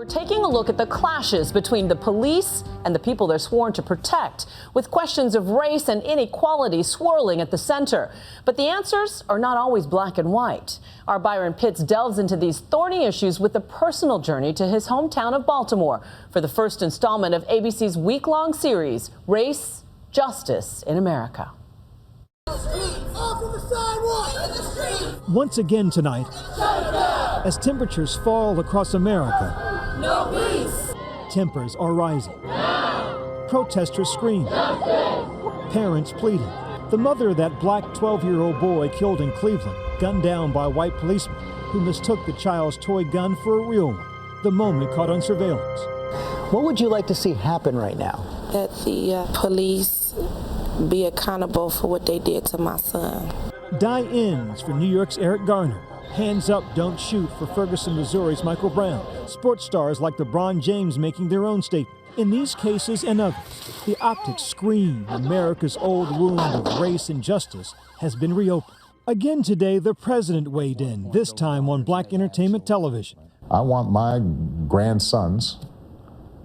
Taking a look at the clashes between the police and the people they're sworn to protect, with questions of race and inequality swirling at the center. But the answers are not always black and white. Our Byron Pitts delves into these thorny issues with a personal journey to his hometown of Baltimore for the first installment of ABC's week-long series, Race, Justice in America. Once again tonight, as temperatures fall across America, no peace. Tempers are rising. No. Protesters scream. Justice. Parents pleading. The mother of that black 12-year-old boy killed in Cleveland, gunned down by white policemen who mistook the child's toy gun for a real one. The moment caught on surveillance. What would you like to see happen right now? That the police be accountable for what they did to my son. Die ends for New York's Eric Garner. Hands up, don't shoot for Ferguson, Missouri's Michael Brown. Sports stars like LeBron James making their own statement. In these cases and others, the optics scream America's old wound of race and justice has been reopened. Again today, the president weighed in, this time on black entertainment television. I want my grandsons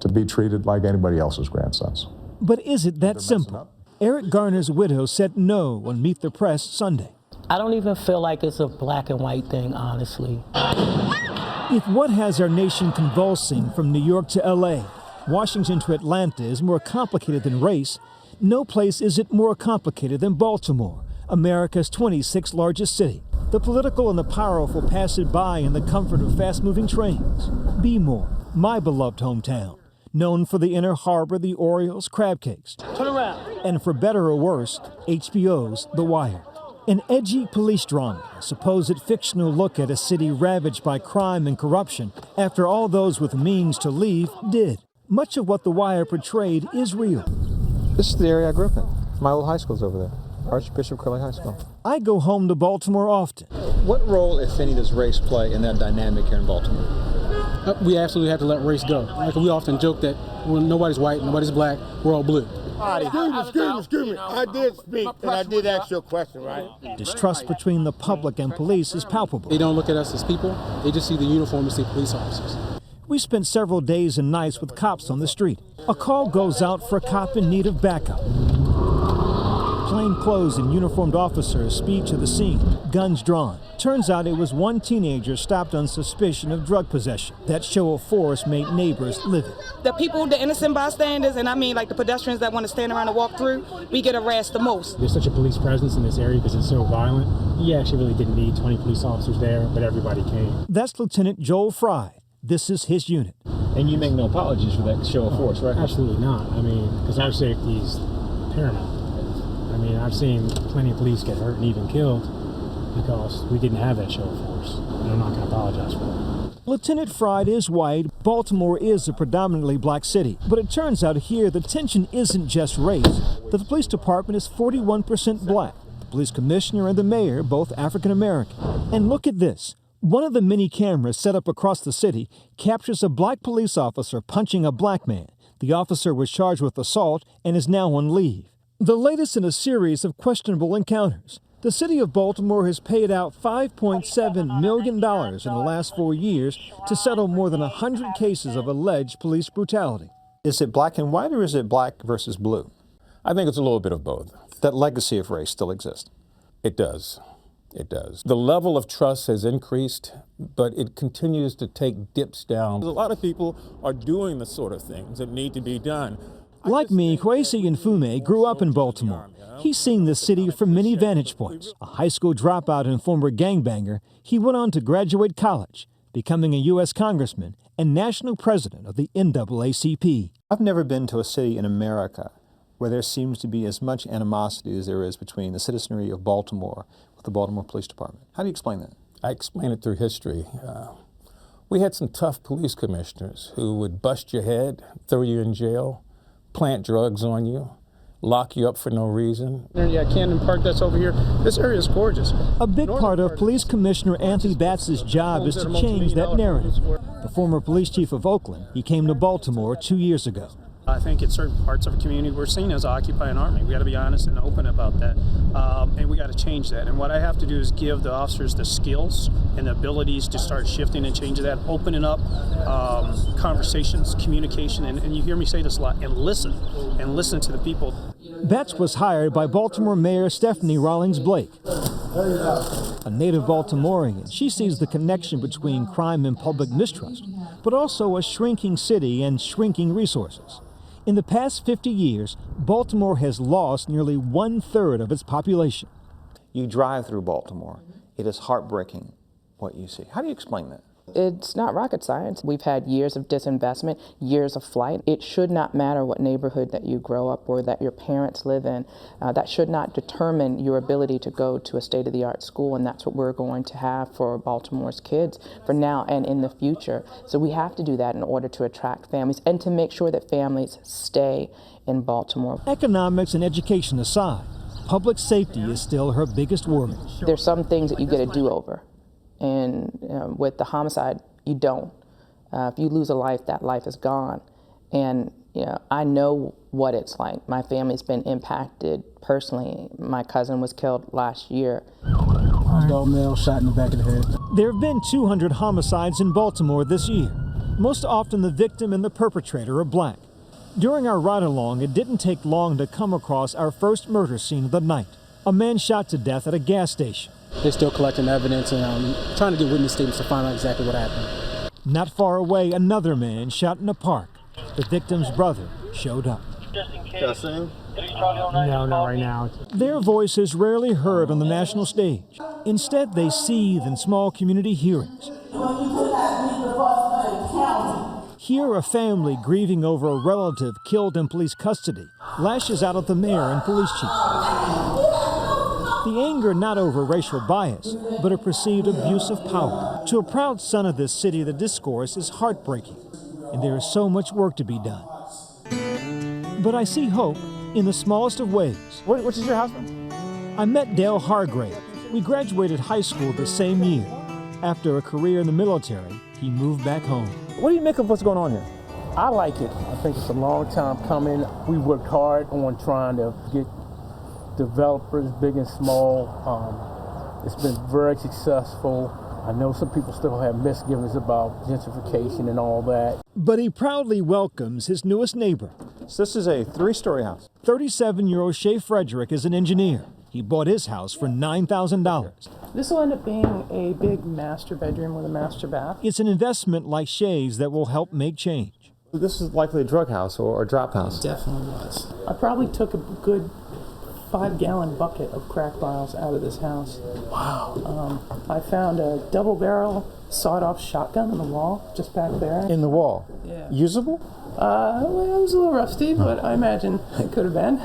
to be treated like anybody else's grandsons. But is it that simple? Eric Garner's widow said no on Meet the Press Sunday. I don't even feel like it's a black and white thing, honestly. If what has our nation convulsing from New York to L.A., Washington to Atlanta is more complicated than race, no place is it more complicated than Baltimore, America's 26th largest city. The political and the powerful pass it by in the comfort of fast-moving trains. Be more, my beloved hometown, known for the Inner Harbor, the Orioles, crab cakes. Turn around. And for better or worse, HBO's The Wire. An edgy police drama, a supposed fictional look at a city ravaged by crime and corruption after all those with means to leave did. Much of what The Wire portrayed is real. This is the area I grew up in. My old high school's over there, Archbishop Curley High School. I go home to Baltimore often. What role, if any, does race play in that dynamic here in Baltimore? We absolutely have to let race go. Like we often joke that when nobody's white, nobody's black, we're all blue. Excuse me. I did speak, and I did ask you a question, right? Distrust between the public and police is palpable. They don't look at us as people. They just see the uniform and see police officers. We spent several days and nights with cops on the street. A call goes out for a cop in need of backup. Plainclothes and uniformed officers speed to the scene, guns drawn. Turns out it was one teenager stopped on suspicion of drug possession. That show of force made neighbors livid. The people, the innocent bystanders, and I mean like the pedestrians that want to stand around and walk through, we get harassed the most. There's such a police presence in this area because it's so violent. You actually really didn't need 20 police officers there, but everybody came. That's Lieutenant Joel Fry. This is his unit. And you make no apologies for that show of force, right? Absolutely not. I mean, because our safety is paramount. I mean, I've seen plenty of police get hurt and even killed because we didn't have that show of force. And I'm not going to apologize for that. Lieutenant Fry is white. Baltimore is a predominantly black city. But it turns out here the tension isn't just race. The police department is 41% black. The police commissioner and the mayor, both African American. And look at this. One of the many cameras set up across the city captures a black police officer punching a black man. The officer was charged with assault and is now on leave. The latest in a series of questionable encounters. The city of Baltimore has paid out $5.7 million in the last 4 years to settle more than 100 cases of alleged police brutality. Is it black and white or is it black versus blue? I think it's a little bit of both. That legacy of race still exists? It does. It does. The level of trust has increased, but it continues to take dips down. A lot of people are doing the sort of things that need to be done. Like me, Kwesi Nfume grew up in Baltimore. He's seen the city from many vantage points. A high school dropout and former gangbanger, he went on to graduate college, becoming a U.S. congressman and national president of the NAACP. I've never been to a city in America where there seems to be as much animosity as there is between the citizenry of Baltimore with the Baltimore Police Department. How do you explain that? I explain it through history. We had some tough police commissioners who would bust your head, throw you in jail, plant drugs on you, lock you up for no reason. Yeah, Camden Park, that's over here. This area is gorgeous. A big part of Police Commissioner Anthony Batts' job is to change that narrative. The former police chief of Oakland, he came to Baltimore 2 years ago. I think in certain parts of a community we're seen as occupying army. We got to be honest and open about that, and we got to change that. And what I have to do is give the officers the skills and the abilities to start shifting and changing that, opening up conversations, communication, and you hear me say this a lot, and listen to the people. Betts was hired by Baltimore Mayor Stephanie Rawlings Blake. A native Baltimorean, she sees the connection between crime and public mistrust, but also a shrinking city and shrinking resources. In the past 50 years, Baltimore has lost nearly 1/3 of its population. You drive through Baltimore, it is heartbreaking what you see. How do you explain that? It's not rocket science. We've had years of disinvestment, years of flight. It should not matter what neighborhood that you grow up or that your parents live in. That should not determine your ability to go to a state-of-the-art school, and that's what we're going to have for Baltimore's kids for now and in the future. So we have to do that in order to attract families and to make sure that families stay in Baltimore. Economics and education aside, public safety is still her biggest worry. There's some things that you get a do-over. And with the homicide, you don't. If you lose a life, that life is gone. And I know what it's like. My family's been impacted personally. My cousin was killed last year. Adult male shot in the back of the head. There have been 200 homicides in Baltimore this year. Most often the victim and the perpetrator are black. During our ride-along, it didn't take long to come across our first murder scene of the night. A man shot to death at a gas station. They're still collecting evidence and trying to get witness statements to find out exactly what happened. Not far away, another man shot in a park. The victim's brother showed up. No, not right now. Their voice is rarely heard on the national stage. Instead, they seethe in small community hearings. Here, a family grieving over a relative killed in police custody lashes out at the mayor and police chief. The anger not over racial bias, but a perceived abuse of power. To a proud son of this city, the discourse is heartbreaking, and there is so much work to be done. But I see hope in the smallest of ways. Which is your husband? I met Dale Hargrave. We graduated high school the same year. After a career in the military, he moved back home. What do you make of what's going on here? I like it. I think it's a long time coming. We worked hard on trying to get developers, big and small. It's been very successful. I know some people still have misgivings about gentrification and all that. But he proudly welcomes his newest neighbor. So this is a 3-story house. 37-year-old Shea Frederick is an engineer. He bought his house for $9,000. This will end up being a big master bedroom with a master bath. It's an investment like Shea's that will help make change. This is likely a drug house or a drop house. It definitely was. I probably took a good 5-gallon bucket of crack vials out of this house. Wow. I found a double-barrel sawed-off shotgun on the wall just back there. In the wall? Yeah. Usable? Well, it was a little rusty, but I imagine it could have been.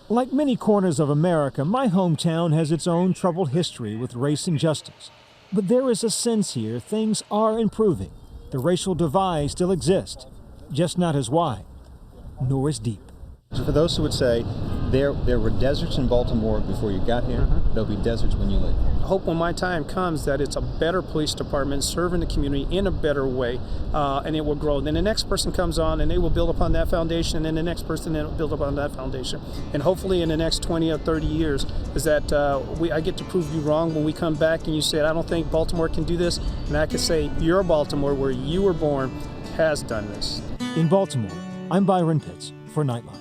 Like many corners of America, my hometown has its own troubled history with race and justice. But there is a sense here things are improving. The racial divide still exists, just not as wide, nor as deep. So for those who would say there were deserts in Baltimore before you got here, there'll be deserts when you leave. I hope when my time comes that it's a better police department serving the community in a better way, and it will grow. Then the next person comes on and they will build upon that foundation, and then the next person then will build upon that foundation. And hopefully in the next 20 or 30 years is that I get to prove you wrong when we come back and you say, I don't think Baltimore can do this. And I could say, your Baltimore, where you were born, has done this. In Baltimore, I'm Byron Pitts for Nightline.